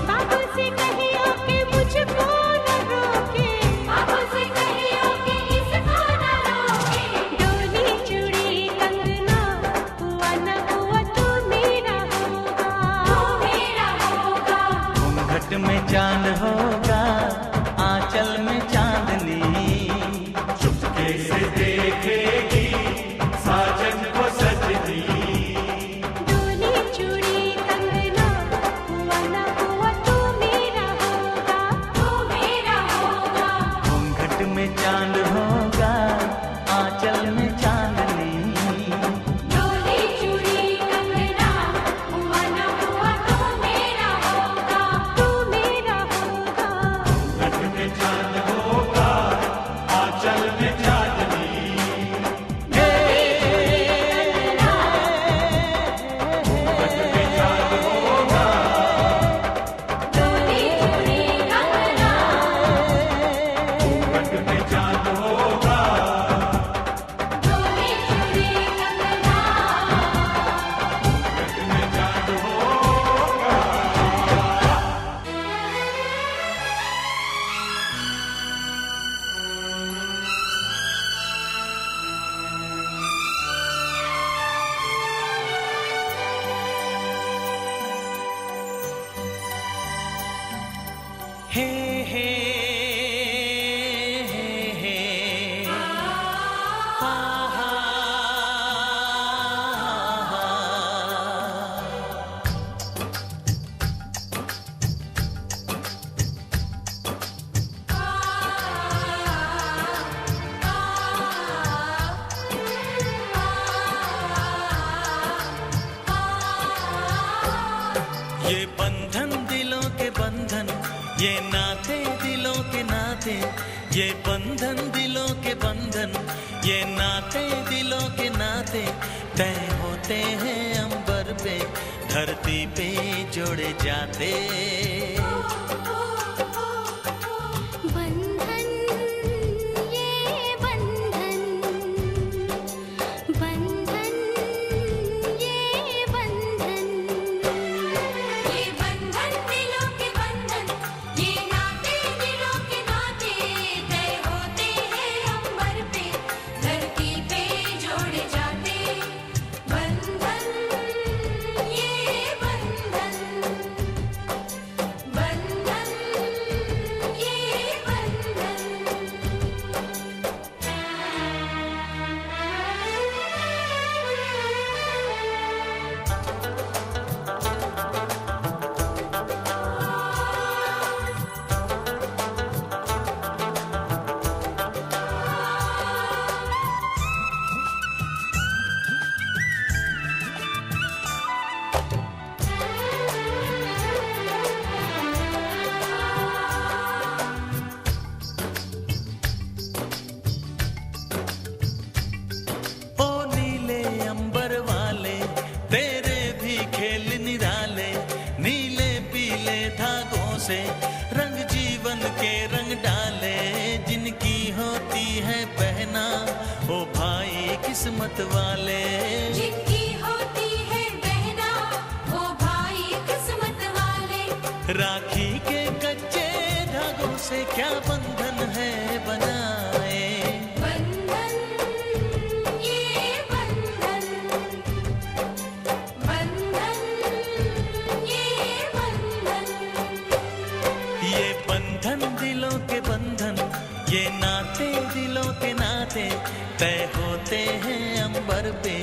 बाबू से कहियो कि मुझको न रोके डोली चूड़ी कंगना हुआ न हुआ तू मेरा होगा घूंघट में चांद होगा आंचल में चांदनी चुपके से देखेगी साजन को सजनी डोली चूड़ी कंगना हुआ न हुआ तू मेरा होगा घूंघट में चांद होगा आंचल में चांदनी डोली चूड़ी कंगना हुआ न हुआ तू मेरा होगा घट में चांद होगा आंचल में चांदनी घट में चांद होगा डोली चूड़ी कंगना घट में चांद होगा डोली चूड़ी कंगना घट में चांद होगा हे हे हे हा हा ये बंधन दिलों के बंधन ये नाते दिलों के नाते ये बंधन दिलों के बंधन ये नाते दिलों के नाते तय होते हैं अंबर पे धरती पे जोड़े जाते बंधन ये बंधन बंधन ये बंधन दिलों के बंधन ये नाते दिलों के नाते तय होते हैं अंबर पे धरती पे जोड़े जाते बंधन ये बंधन रहना ओ भाई किस्मत वाले। जिनकी होती है बहना वो भाई किस्मत वाले। राखी के कच्चे धागों से क्या बंधन है बनाए। बंधन ये बंधन, बंधन ये बंधन। ये बंधन दिलों के बंधन, ये नाते दिलों के नाते तय होते हैं अंबर पे,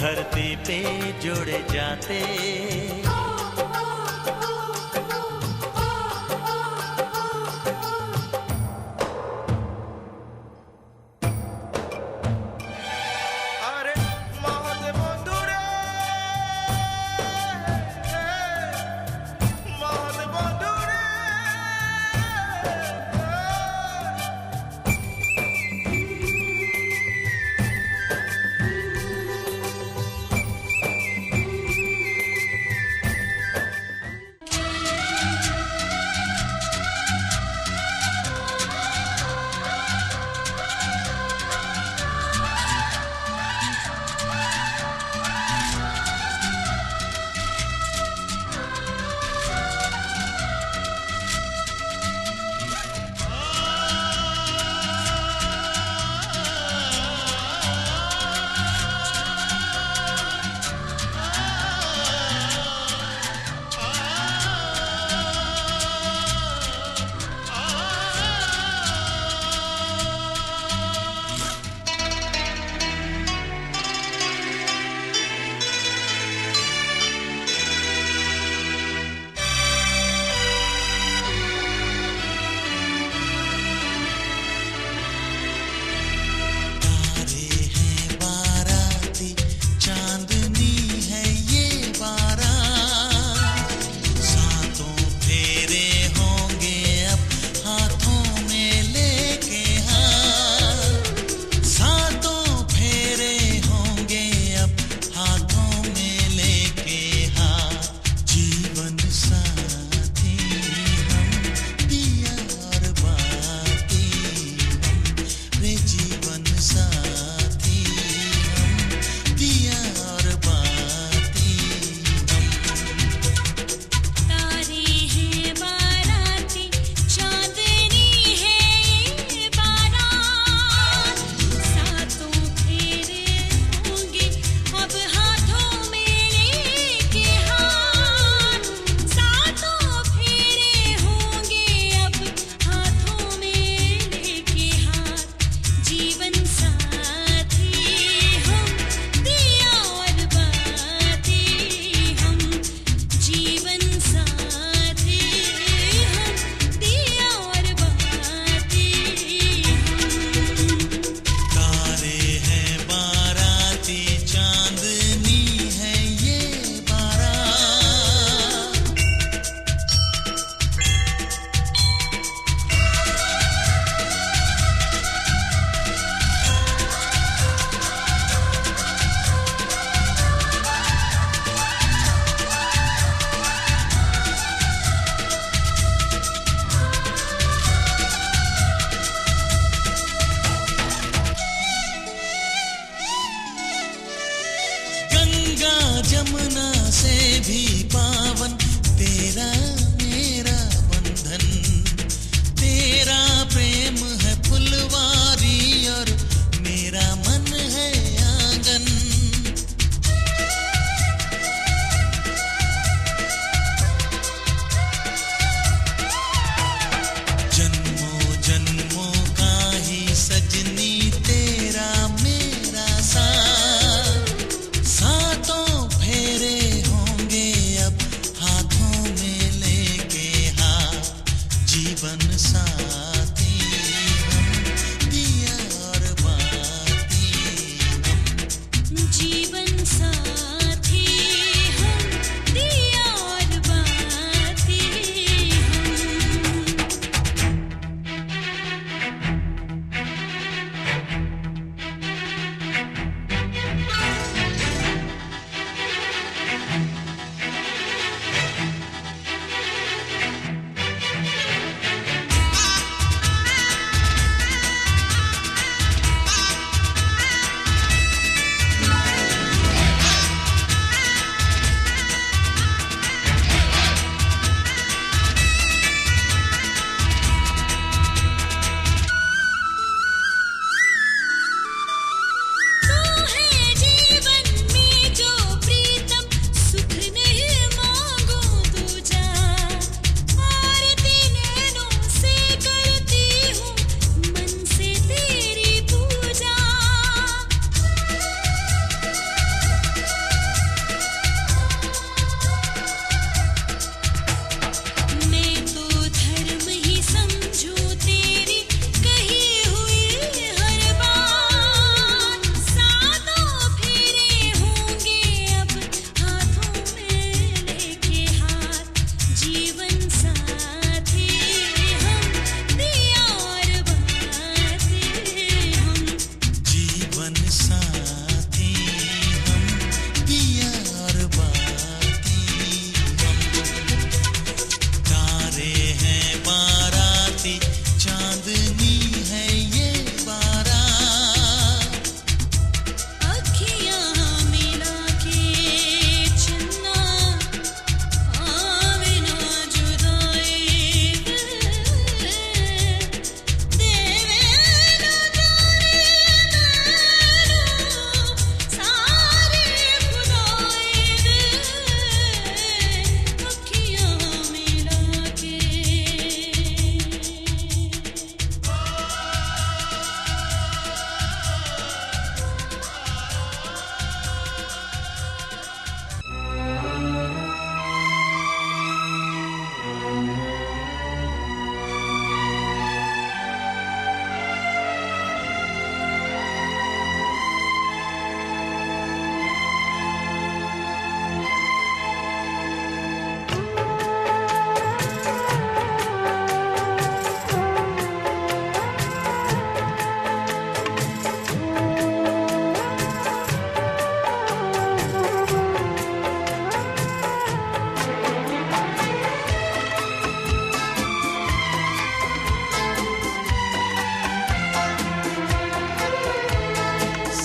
धरती पे जोड़े जाते। আরে মহৎ বন্ধুরে, মহৎ বন্ধুরে।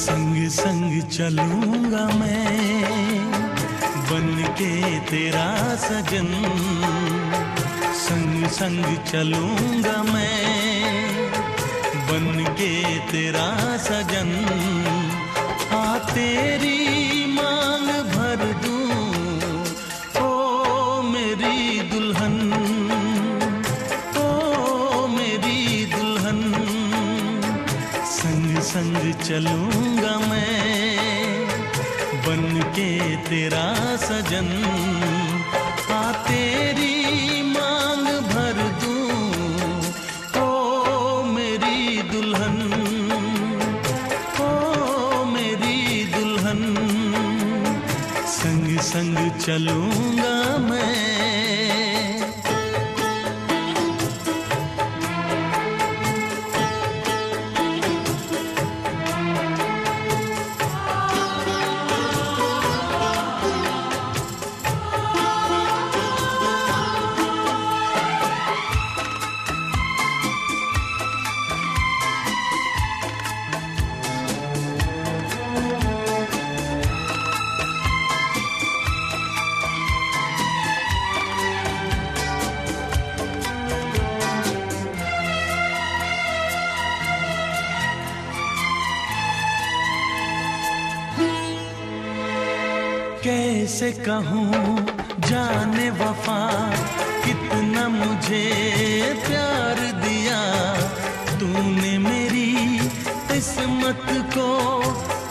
संग संग चलूंगा मैं बन के तेरा सजन, संग संग चलूंगा मैं बन के तेरा सजन। आ तेरी मांग भर दूं ओ मेरी दुल्हन, ओ मेरी दुल्हन। संग संग चलूंगा मैं बन के तेरा सजन। आ तेरी मांग भर दूं ओ मेरी दुल्हन, ओ मेरी दुल्हन। संग संग चलूंगा मैं। कैसे कहूँ जाने वफा कितना मुझे प्यार दिया तूने मेरी किस्मत को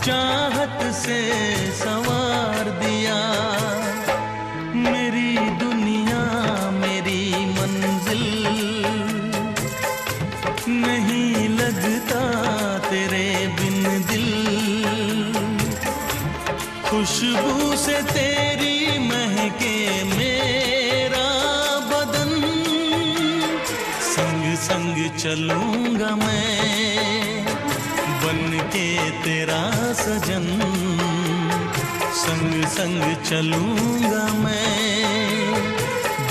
चाहत से संवार दिया। मेरी दुनिया मेरी मंजिल नहीं लगता तेरे बिन दिल। खुशबू से तेरी महके मेरा बदन। संग संग चलूंगा मैं बन के तेरा सजन। संग संग चलूंगा मैं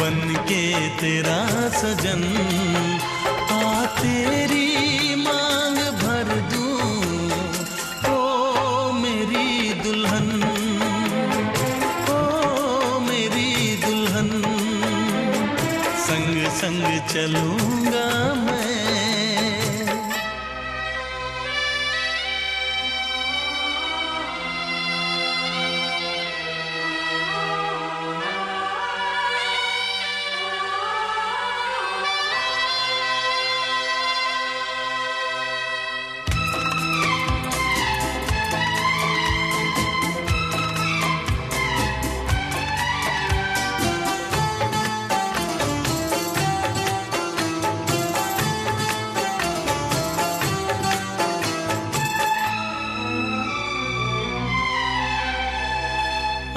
बन के तेरा सजन। आ तेरी मांग भर दूं ओ मेरी दुल्हन, ओ मेरी दुल्हन। संग संग चलूंगा मैं।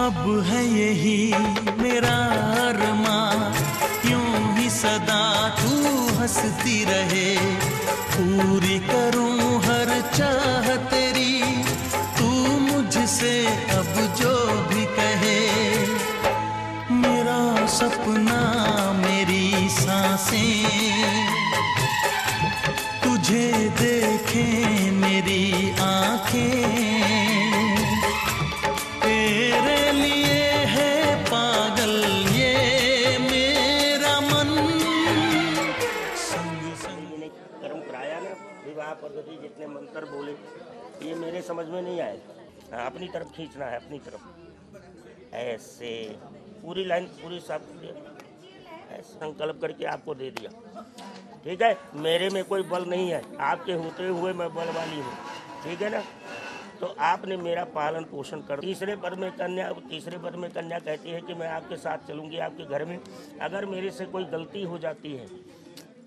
अब है यही मेरा अरमां यूं ही सदा तू हंसती रहे। पूरी करूं हर चाह तेरी तू मुझसे अब जो भी कहे। मेरा सपना मेरी सांसें तुझे देखें मेरी आंखें। तेरे लिए है पागल ये मेरा मन। कर्म कराया ना विवाह पद्धति जितने मंत्र बोले ये मेरे समझ में नहीं आए। अपनी तरफ खींचना है, अपनी तरफ ऐसे पूरी लाइन पूरी सब ऐसे संकल्प करके आपको दे दिया। ठीक है, मेरे में कोई बल नहीं है, आपके होते हुए मैं बल वाली हूँ। ठीक है ना, तो आपने मेरा पालन पोषण कर। तीसरे पद में कन्या कहती है कि मैं आपके साथ चलूंगी आपके घर में। अगर मेरे से कोई गलती हो जाती है,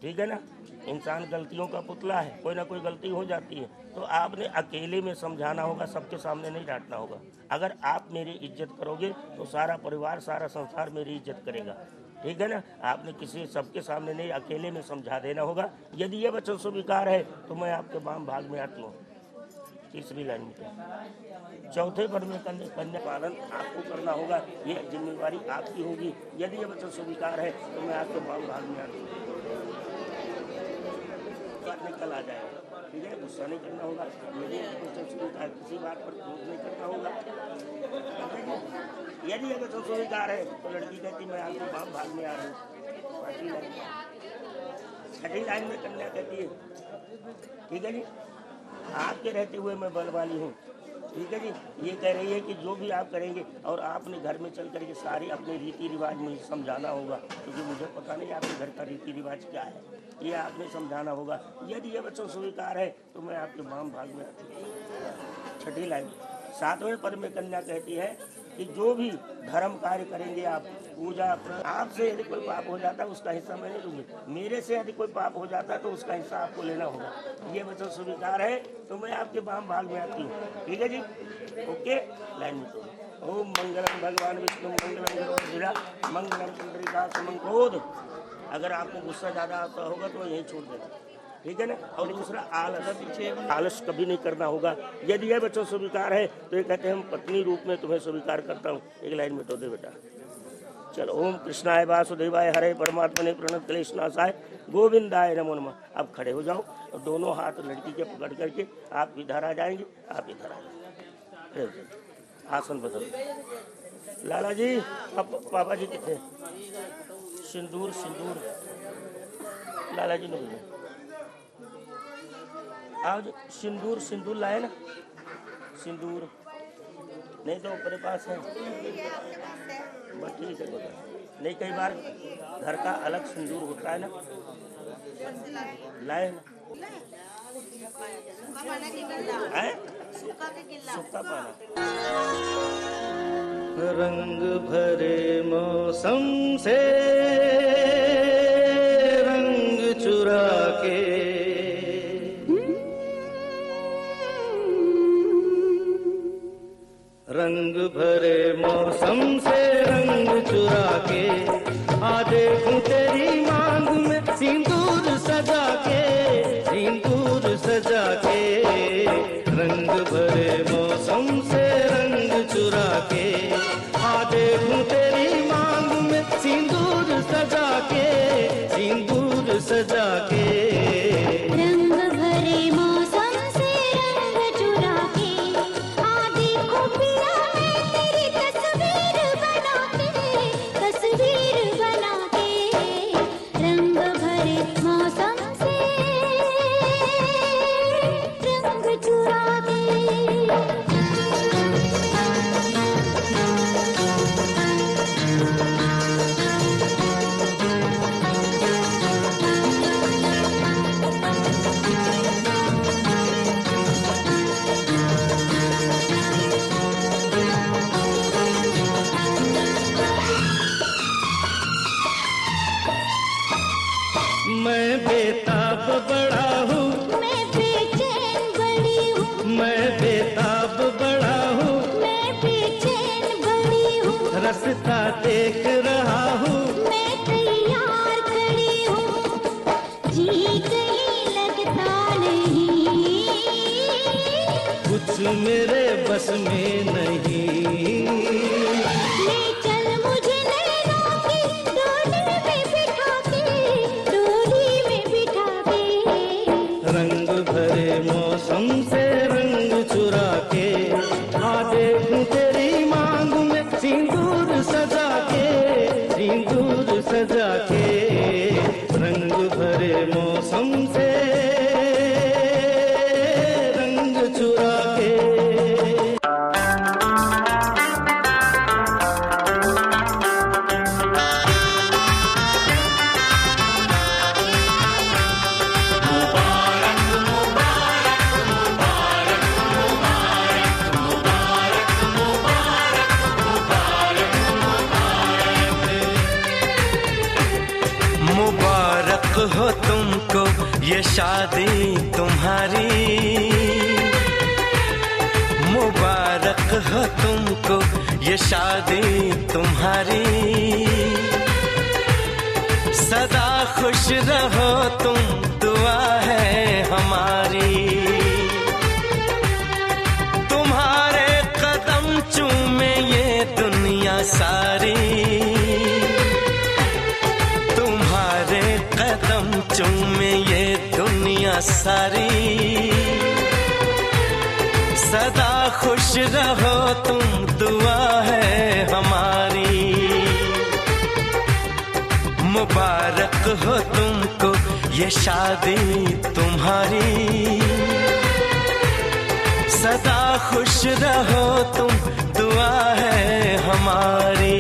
ठीक है ना, इंसान गलतियों का पुतला है, कोई ना कोई गलती हो जाती है, तो आपने अकेले में समझाना होगा, सबके सामने नहीं डांटना होगा। अगर आप मेरी इज्जत करोगे तो सारा परिवार सारा संसार मेरी इज्जत करेगा। ठीक है ना, आपने किसी सबके सामने नहीं, अकेले में समझा देना होगा। यदि ये वचन स्वीकार है तो मैं आपके वाम भाग में आती हूँ। तीसरी लाइन में चौथे पद में कन्या पालन आपको करना होगा, ये जिम्मेवारी आपकी होगी। यदि ये वचन स्वीकार है तो मैं आपके वाम भाग में आती हूँ। निकल आ जाएगा। ठीक है, गुस्सा नहीं करना होगा, यदि किसी बात पर क्रोध नहीं करना होगा। यदि अगर सब स्वीकार है तो लड़की कहती मैं आपके बाप भाग में आ रही हूँ। पांचवी लाइन, छठी लाइन में कन्या कहती है ठीक है जी, आपके रहते हुए मैं बलवानी हूँ। ठीक है जी, ये कह रही है कि जो भी आप करेंगे और आपने घर में चल करके सारी अपने रीति रिवाज मुझे समझाना होगा, क्योंकि मुझे पता नहीं आपके घर का रीति रिवाज क्या है, ये आपने समझाना होगा। यदि ये बच्चों स्वीकार है तो मैं आपके वाम भाग में आती हूँ। छठी लाइन, सातवें पद में कन्या कहती है कि जो भी धर्म कार्य करेंगे आप, पूजा, आपसे यदि कोई पाप हो जाता है उसका हिस्सा मैं नहीं लूँगी, मेरे से यदि कोई पाप हो जाता है तो उसका हिस्सा आपको लेना होगा। ये वचन स्वीकार है तो मैं आपके वाम भाग में आती हूँ। ठीक है जी, ओके, लाइन में तो ओम मंगलम भगवान विष्णु मंगलम गरुड़ध्वजा मंगलम पुंडरीकाक्ष मंगलोध। अगर आपको गुस्सा ज़्यादा आता होगा तो यहीं छोड़ देना, ठीक है ना। और दूसरा आलस कभी नहीं करना होगा। यदि यह बच्चों स्वीकार है तो ये कहते हैं हम पत्नी रूप में तुम्हें स्वीकार करता हूँ। एक लाइन में तो दे बेटा, चलो। ओम कृष्णाय वासुदेवाय हरे परमात्मने प्रणत क्लेशनाशाय गोविंदाय नमो नमः। अब खड़े हो जाओ और दोनों हाथ लड़की के पकड़ करके आप इधर आ जाएंगे, आप इधर आ जाएंगे, आसन बदलो। लाला जी, अब पापा जी कितने? सिंदूर, सिंदूर लाला जी ने बोले आज सिंदूर, सिंदूर लाए ना, सिंदूर नहीं तो अपने पास है, बस ठीक है बेटा। नहीं, कई बार घर का अलग सिंदूर होता है ना, लाए ना, सूखा पाना। रंग भरे मौसम से रंग चुरा के, रंग भरे मौसम से रंग चुरा के, आ देखूं तेरी मांग में सिंदूर सजा के, सिंदूर सजा के। रंग भरे मौसम से रंग चुरा के, आ देखूं तेरी मांग में सिंदूर सजा के, सिंदूर सजा के। रंग भरे मौसम से रंग चुरा के, आ देखो पिया मैं तेरी तस्वीर बना के, तस्वीर बना के। रंग भरे मौसम से रंग चुरा के। मैं बेताब बड़ा हूँ, मैं बेचैन बड़ी हूँ, मैं बेताब बड़ा हूँ, मैं बेचैन बड़ी हूँ। रास्ता देख रहा हूँ, मैं तैयार खड़ी हूँ, जी कहीं लगता नहीं, कुछ मेरे बस में नहीं। ले चल मुझे नैनों की डोली में बिठा के, डोली में बिठा के। रंग भरे मौसम से रंग चुरा के, आ देखूं तेरी मांग में सिंदूर सजा के, सिंदूर सजा के। रंग भरे मौसम से रंग चुरा के। मुबारक हो तुमको ये शादी तुम्हारी, मुबारक हो तुमको ये शादी तुम्हारी। सदा खुश रहो तुम, दुआ है हमारी। तुम्हारे कदम चूमे ये दुनिया सारी, तुम्हारे कदम चूमे ये दुनिया दुनिया सारी। सदा खुश रहो तुम, दुआ है हमारी। मुबारक हो तुमको ये शादी तुम्हारी। सदा खुश रहो तुम, दुआ है हमारी।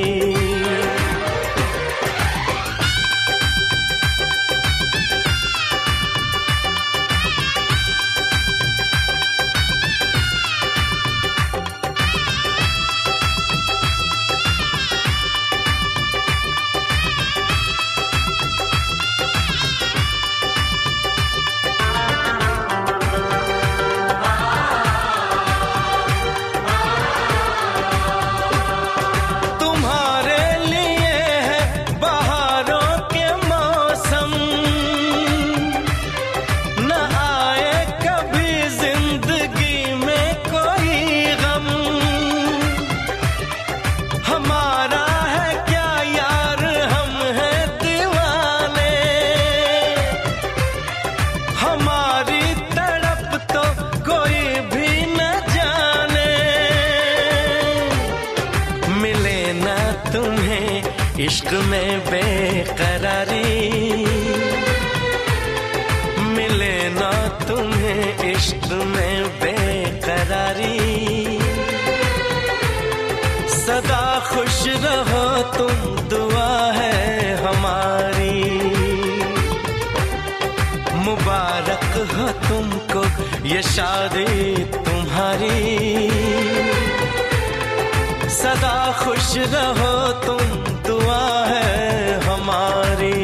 इश्क में बेकरारी मिले ना तुम्हें, इश्क में बेकरारी। सदा खुश रहो तुम, दुआ है हमारी। मुबारक हो तुमको ये शादी तुम्हारी। सदा खुश रहो तुम, दुआ है हमारी।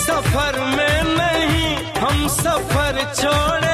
सफर में नहीं हम सफर छोड़